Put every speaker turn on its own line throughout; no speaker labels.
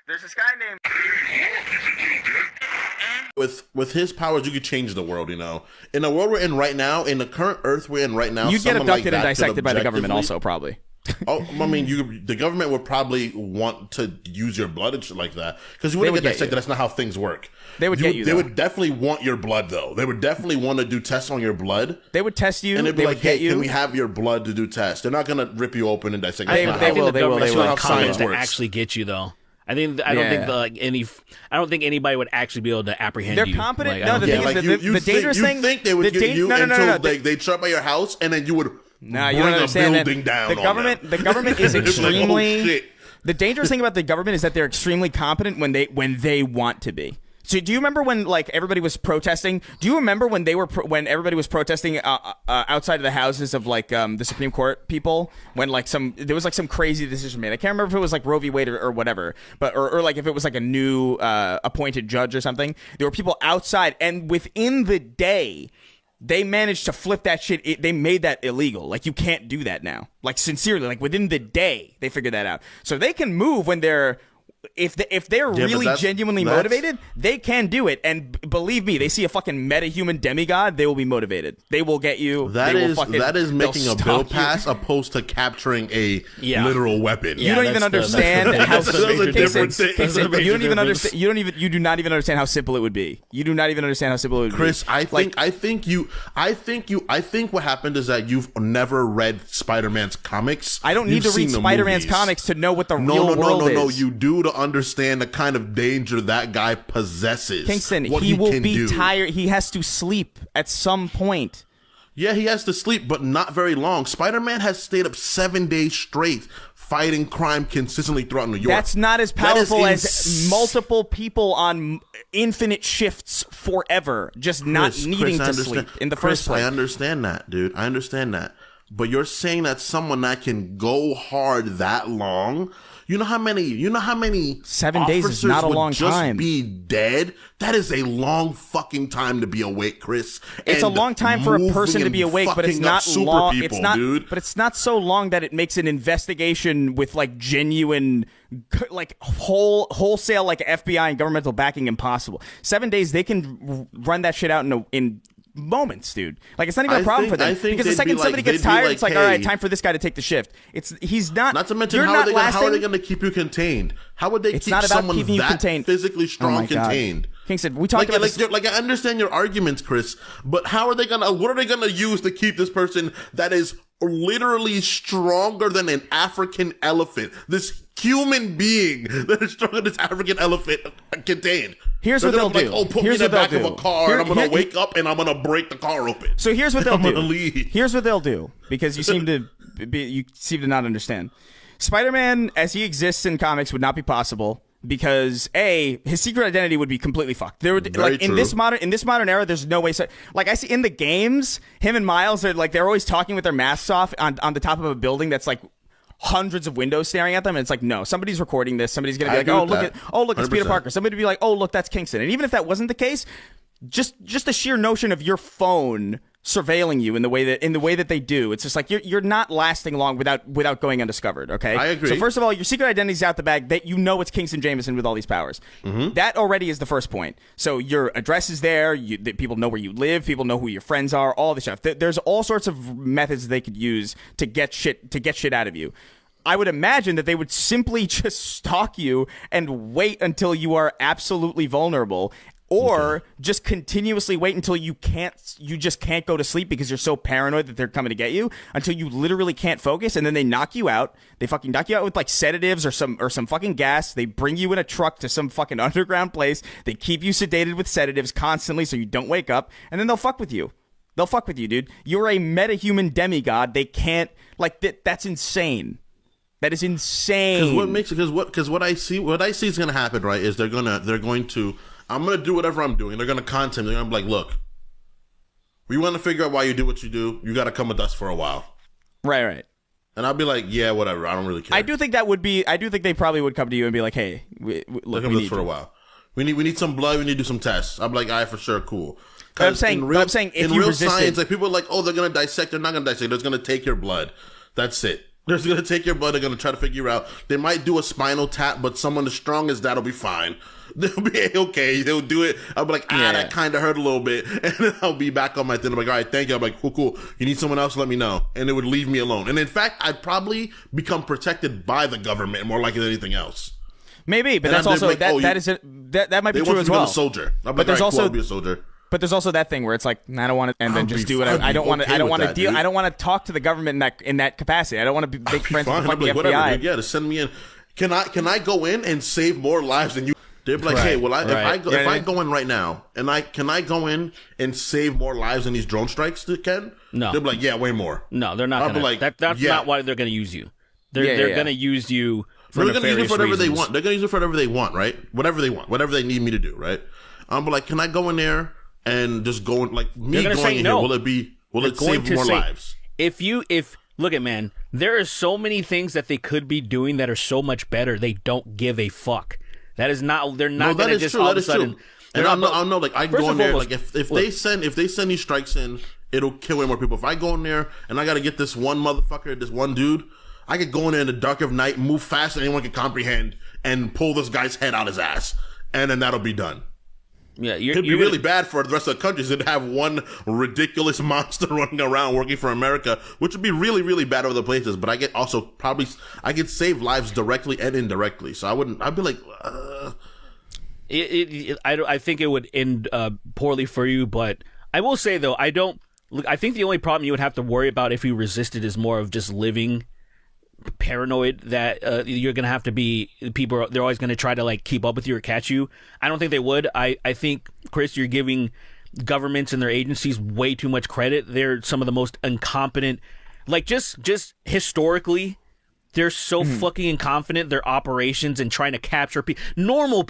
There's this guy named...
With his powers, you could change the world, you know. In the world we're in right now, in the current Earth we're in right now,
you'd get abducted
and
dissected by the government also, probably.
Oh, I mean, the government would probably want to use your blood and shit like that. Because you wouldn't get dissected. That's not how things work.
They would get you,
They would definitely want your blood, though. They would definitely want to do tests on your blood.
They would test you.
And they'd be like, hey,
can
we have your blood to do tests? They're not going to rip you open and dissect.
They will.
They will. To actually get you, though. I don't think anybody would actually be able to apprehend you.
They're competent. No, the thing is, the dangerous thing.
You think they would get you until they shut by your house, and then you would...
No, you don't understand that. The government is extremely. The dangerous thing about the government is that they're extremely competent when they want to be. So, do you remember when everybody was protesting? Do you remember when when everybody was protesting outside of the houses of the Supreme Court people when there was some crazy decision made? I can't remember if it was Roe v. Wade or whatever, but or if it was a new appointed judge or something. There were people outside, and within the day, they managed to flip that shit. They made that illegal. You can't do that now. Sincerely, within the day, they figured that out. So they can move when they're, if they're really genuinely motivated, they can do it. And believe me, they see a fucking metahuman demigod, they will be motivated. They will get you.
That is making a bill pass opposed to capturing a literal weapon.
You don't even understand how you do not even understand how simple it would be. You do not even understand how simple it would be.
Chris, I think what happened is that you've never read Spider-Man's comics.
I don't need to read Spider-Man's comics to know what the real world is.
No, you do to understand the kind of danger that guy possesses.
Kingston, he will be tired. He has to sleep at some point.
Yeah, he has to sleep, but not very long. Spider-Man has stayed up 7 days straight fighting crime consistently throughout New York.
That's not as powerful as multiple people on infinite shifts forever, just not needing to sleep in the first place.
I understand that, dude. I understand that. But you're saying that someone that can go hard that long... You know how many
7 days is not a long time.
Just be dead? That is a long fucking time to be awake, Chris.
It's a long time for a person to be awake, but it's not long.
It's not, dude.
But it's not so long that it makes an investigation with genuine, wholesale FBI and governmental backing impossible. 7 days, they can run that shit out in moments, dude. It's not even a problem for them, because the second somebody gets tired, it's all right, time for this guy to take the shift. He's not.
Not to mention, how are they going to keep you contained? How would they keep someone that physically strong contained?
Kingston, we talked about this.
I understand your arguments, Chris, but what are they gonna use to keep this person that is literally stronger than an African elephant? This human being that is stronger than this African elephant contained.
Here's what they'll do.
Put me in the back of a car, and I'm gonna wake up and I'm gonna break the car open.
So here's what they'll do.
I'm gonna leave.
Here's what they'll do, because you seem to not understand. Spider-Man, as he exists in comics, would not be possible because his secret identity would be completely fucked. There would in this modern era, there's no way. So, I see in the games, him and Miles are they're always talking with their masks off on the top of a building that's hundreds of windows staring at them, and it's no, somebody's recording this. Somebody's gonna be look, it's Peter Parker. Somebody would be like, oh, look, that's Kingston. And even if that wasn't the case, just the sheer notion of your phone surveilling you in the way that they do, it's just you're not lasting long without going undiscovered. Okay,
I agree.
So first of all, your secret identity's out the bag. That it's Kingston Jameson with all these powers. Mm-hmm. That already is the first point. So your address is there. People know where you live. People know who your friends are. All this stuff. There's all sorts of methods they could use to get shit out of you. I would imagine that they would simply just stalk you and wait until you are absolutely vulnerable. Or just continuously wait until you just can't go to sleep because you're so paranoid that they're coming to get you, until you literally can't focus, and then they knock you out. They fucking knock you out with sedatives or some fucking gas. They bring you in a truck to some fucking underground place. They keep you sedated with sedatives constantly so you don't wake up, and then they'll fuck with you. They'll fuck with you, dude. You're a metahuman demigod. They can't that's insane. That is insane.
Because what I see is gonna happen, right? Is they're going to. I'm going to do whatever I'm doing. They're going to contact me. They're going to be like, look, we want to figure out why you do what you do. You got to come with us for a while.
Right.
And I'll be like, yeah, whatever. I don't really care.
I do think they probably would come to you and be like, hey, look,
come with us for a while. We need some blood. We need to do some tests. I'm like, all right, for sure, cool.
But I'm saying if
in
you
real
resisted,
science, people are like, oh, they're going to dissect. They're not going to dissect. They're just going to take your blood. That's it. They're just going to take your blood. They're going to try to figure you out. They might do a spinal tap, but someone as strong as that'll be fine. They'll be okay. They'll do it. I'll be like, that kind of hurt a little bit. And then I'll be back on my thing. I'm like, all right, thank you. I'm like, cool. You need someone else? Let me know. And it would leave me alone. And in fact, I'd probably become protected by the government more likely than anything else.
Maybe, but that's also,
like,
that might be true as well.
They want to become a soldier. I'm like, all right, cool, I'll be a soldier.
But there's also that thing where it's like, I don't want to, and then just do it. I don't want to. I don't want to deal. I don't want to talk to the government in that capacity. I don't want to make friends with the fucking FBI.
Whatever, dude. Yeah, to send me in. Can I go in and save more lives than you? They'd be like, hey, well, if I go in right now, and can I go in and save more lives than these drone strikes, Ken?
No.
They'll be like, yeah, way more.
No, they're not. That's not why they're going to use you. They're going to use you. They're going to use it for whatever they want. They're going to use it for whatever they want, right? Whatever they want, whatever they need me to do, right? But like, can I go in there and just go in, like me going in here? Will it save more lives? If look at, man, there are so many things that they could be doing that are so much better. They don't give a fuck. That is not. They're not going to just all of a sudden.
And I'll know. Like I can go in there. Like if they send these strikes in, it'll kill way more people. If I go in there and I got to get this one motherfucker, this one dude, I could go in there in the dark of night, move faster than anyone can comprehend, and pull this guy's head out his ass, and then that'll be done.
Yeah,
it'd be really bad for the rest of the countries to have one ridiculous monster running around working for America, which would be really, really bad over the places. But I could save lives directly and indirectly. So I'd be like,
I think it would end poorly for you. But I will say though, I think the only problem you would have to worry about if you resisted is more of just living paranoid that you're gonna have to be they're always gonna try to like keep up with you or catch you. I don't think they would. I think, Chris, you're giving governments and their agencies way too much credit. They're some of the most incompetent, like just historically, they're so fucking incompetent. Their operations and trying to capture normal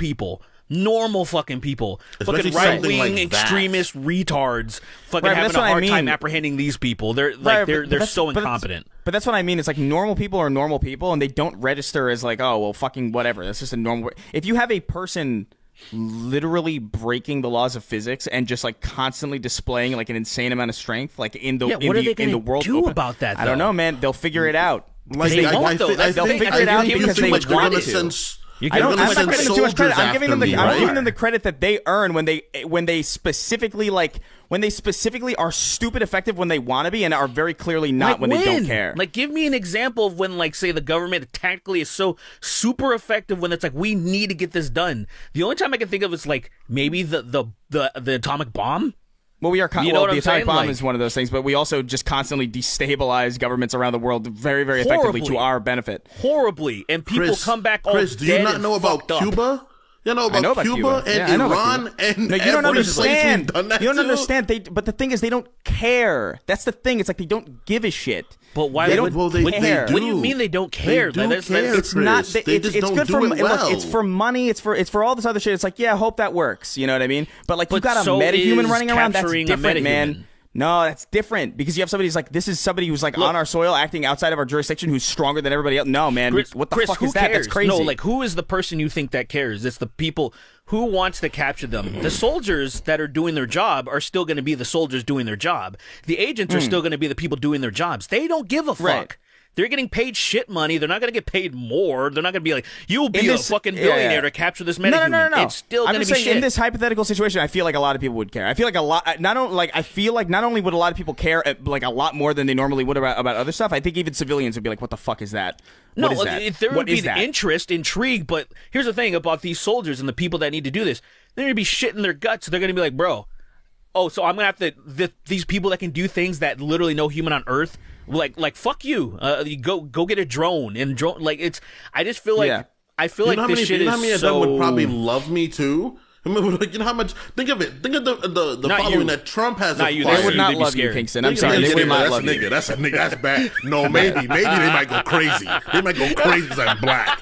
fucking people, fucking right-wing extremist retards, fucking having a hard time apprehending these people. They're they're so incompetent.
But that's what I mean. It's like normal people are normal people, and they don't register as like, oh well, fucking whatever. That's just a normal. If you have a person literally breaking the laws of physics and just like constantly displaying like an insane amount of strength, like in the world,
do about that?
I don't know, man. They'll figure it out.
Like, they won't, though. They'll figure it out because they want to.
I'm not giving them too much credit. I'm giving them the credit that they earn when they specifically are stupid effective when they want to be and are very clearly not when they don't care.
Like, give me an example of when, like, say the government tactically is so super effective when it's like we need to get this done. The only time I can think of is like maybe the atomic bomb.
Well, the atomic bomb is one of those things, but we also just constantly destabilize governments around the world very, very effectively to our benefit.
Horribly. And people come back all
Chris, do you not know about Cuba? You know about Cuba and Iran and
you don't understand.
You
don't understand. But the thing is, they don't care. That's the thing. It's like they don't give a shit.
But why?
They don't care.
What do you mean they don't care?
It's not. It's good for. Look,
it's for money. It's for all this other shit. It's like, yeah, I hope that works. You know what I mean? But like, you got a metahuman running around. That's different, man. No, that's different because you have somebody who's like, this is somebody who's like on our soil, acting outside of our jurisdiction, who's stronger than everybody else. No, man, what the fuck is that? That's crazy.
No, like, who is the person you think that cares? It's the people who wants to capture them. The soldiers that are doing their job are still going to be the soldiers doing their job. The agents are still going to be the people doing their jobs. They don't give a fuck. Right. They're getting paid shit money. They're not going to get paid more. They're not going to be like, you'll be a fucking billionaire to capture this metahuman.
No.
It's still going to be shit.
In this hypothetical situation, I feel like a lot of people would care. I feel like not only would a lot of people care like a lot more than they normally would about other stuff. I think even civilians would be like, what the fuck is that?
There would be interest, intrigue. But here's the thing about these soldiers and the people that need to do this. They're going to be shitting their guts. They're going to be like, bro, so I'm going to have to, these people that can do things that literally no human on earth, like fuck you. You go get a drone and drone. Like, it's. I just feel like I feel like this shit is so. You know how many of them would
probably love me too. I mean, like, you know how much? Think of it. Think of the following that Trump has.
Not you. They would not love you, Kingston. I'm sorry. They would not love you.
That's a nigga. That's bad. No, maybe they might go crazy. They might go crazy because I'm black.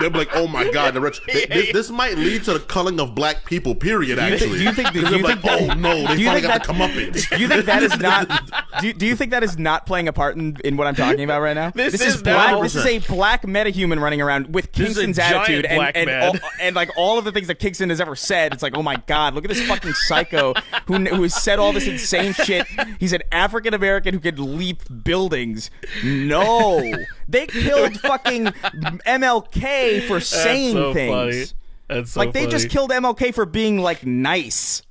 They'll be like, oh my god, this might lead to the culling of black people. Period. Actually,
do you think
oh no, they finally got to come up in.
Do you think that is not? Do you think that is not playing a part in what I'm talking about right now?
This is
black. This is a black metahuman running around with Kingston's attitude and like all of the things that Kingston has ever said. It's like, oh my god, look at this fucking psycho who has said all this insane shit. He's an African American who could leap buildings. No, they killed fucking MLK for saying things.
Funny. That's so
like they
funny.
just killed MLK for being like nice.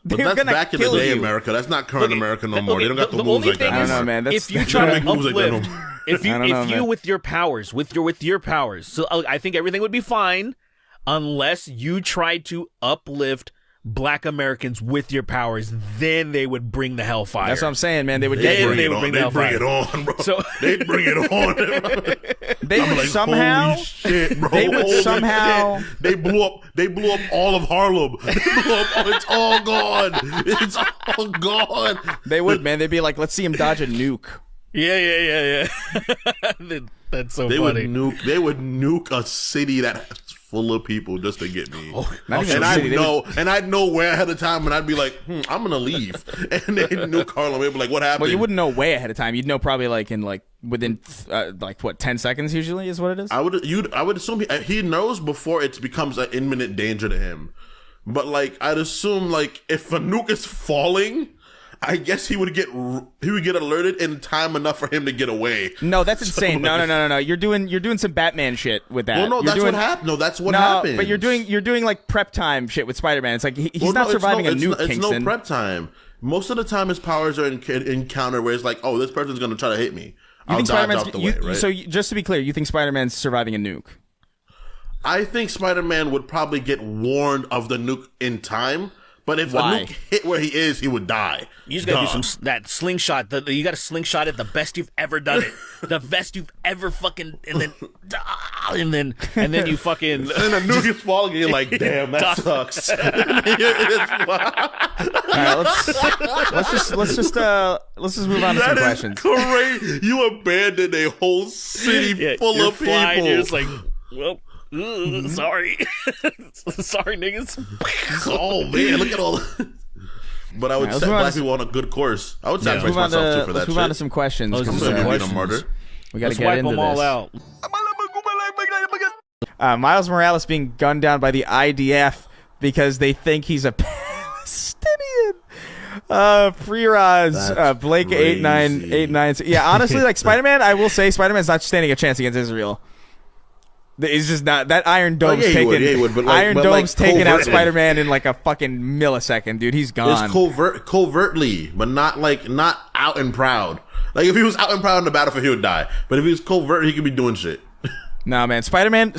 But
They're
that's
gonna
back in the
kill
day,
you.
America. That's not current America no more.
Okay,
They don't got the
the
moves
only
like that.
thing
I don't
no
know,
more.
man.
If you
They
try
don't
to
make moves like that no
uplift,
more.
if you
I don't know, man.
with your powers, with your powers, so I think everything would be fine, unless you tried to uplift Black Americans with your powers. Then they would bring the hellfire.
That's what I'm saying, man. They would
They
get
bring it
would
on.
bring
They
the
bring it
hellfire.
on, bro.
So-
They bring it on.
they
I'm
would
like,
somehow
holy shit, bro.
they would
Holy
somehow-
shit. They blew up all of Harlem. They blew up, it's all gone. It's all gone.
they would, man. They'd be like, let's see him dodge a nuke.
Yeah. That's so
They would
funny.
nuke a city that's full of people just to get me.
Not even
and
a
I
city, they
know, and I'd know where ahead of time, and I'd be like, I'm gonna leave. And they nuke Harlem. They'd be like, what happened?
Well, you wouldn't know way ahead of time. You'd know probably within 10 seconds usually is what it is.
I would assume he knows before it becomes an imminent danger to him. But like, I'd assume like if a nuke is falling, I guess he would get alerted in time enough for him to get away.
No, that's insane. No. You're doing some Batman shit with that.
Well, no, that's what happened. No, that's what happened.
But you're doing like prep time shit with Spider-Man. It's like he's not surviving a nuke,
It's
Kingston.
no prep time. Most of the time, his powers are encounter where it's like, oh, this person's gonna try to hit me. I'll dodge out the way, right?
So just to be clear, you think Spider-Man's surviving a nuke?
I think Spider-Man would probably get warned of the nuke in time. But if
Why?
a nuke hit where he is, he would die.
You just gotta do that slingshot. You gotta slingshot it the best you've ever done it, the best you've ever fucking, and then you fucking.
And the nuke is falling, and you're like, damn, that sucks.
All right, let's just move on to some
That is
questions.
crazy. You abandoned a whole city full
you're
of
flying,
people.
You're just like, well, sorry, sorry, niggas.
Oh man, look at all. But I would
Alright,
set
let's move on
black
to-
people on a good course. I would
Let's
sacrifice
move on
myself too for
to
that
let's move on to
shit.
some questions.
Let's do
'cause,
some
Being a
questions.
martyr.
we got to
Let's
get
wipe
into
them all
this.
out.
Miles Morales being gunned down by the IDF because they think he's a Palestinian. Free Roz,
That's
Blake
crazy.
8989. Yeah, honestly, like Spider-Man, I will say Spider-Man's not standing a chance against Israel. It's just not that Iron Dome's
he would,
taking
but like-
Iron
but
Dome's
like
taking out
covertly.
Spider-Man in like a fucking millisecond, dude. He's gone.
It's covertly, but not out and proud. Like if he was out and proud in the battlefield, he would die. But if he was covert, he could be doing shit.
No, man. Spider-Man.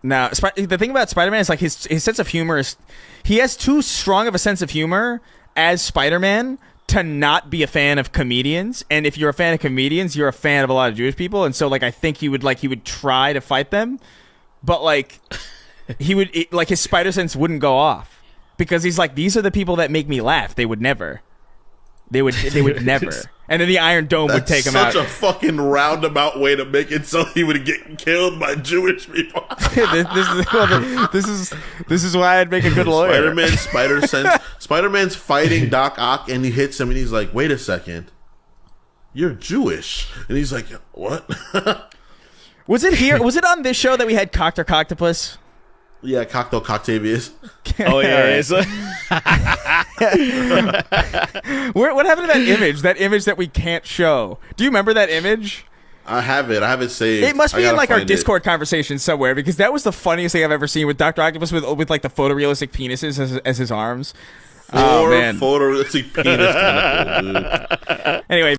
Now, the thing about Spider-Man is like his sense of humor is he has too strong of a sense of humor as Spider-Man to not be a fan of comedians. And if you're a fan of comedians, you're a fan of a lot of Jewish people. And so like I think he would try to fight them, but like like his spider sense wouldn't go off because he's like, these are the people that make me laugh. They would never. They would never. And then the Iron Dome would take him out.
Such a fucking roundabout way to make it so he would get killed by Jewish people.
this is why I'd make a good lawyer.
Spider-Man spider sense. Spider-Man's fighting Doc Ock and he hits him and he's like, wait a second. You're Jewish. And he's like, what?
Was it here? Was it on this show that we had cktopus?
Yeah, Cocktail Coctavius.
Oh yeah.
What happened to that image? That image that we can't show. Do you remember that image?
I have it saved.
It must
I
be in
gotta
like our
find it.
Discord conversation somewhere because that was the funniest thing I've ever seen with Dr. Octopus with like the photorealistic penises as his arms. Oh man.
Photorealistic penis tentacle, dude.
Anyway.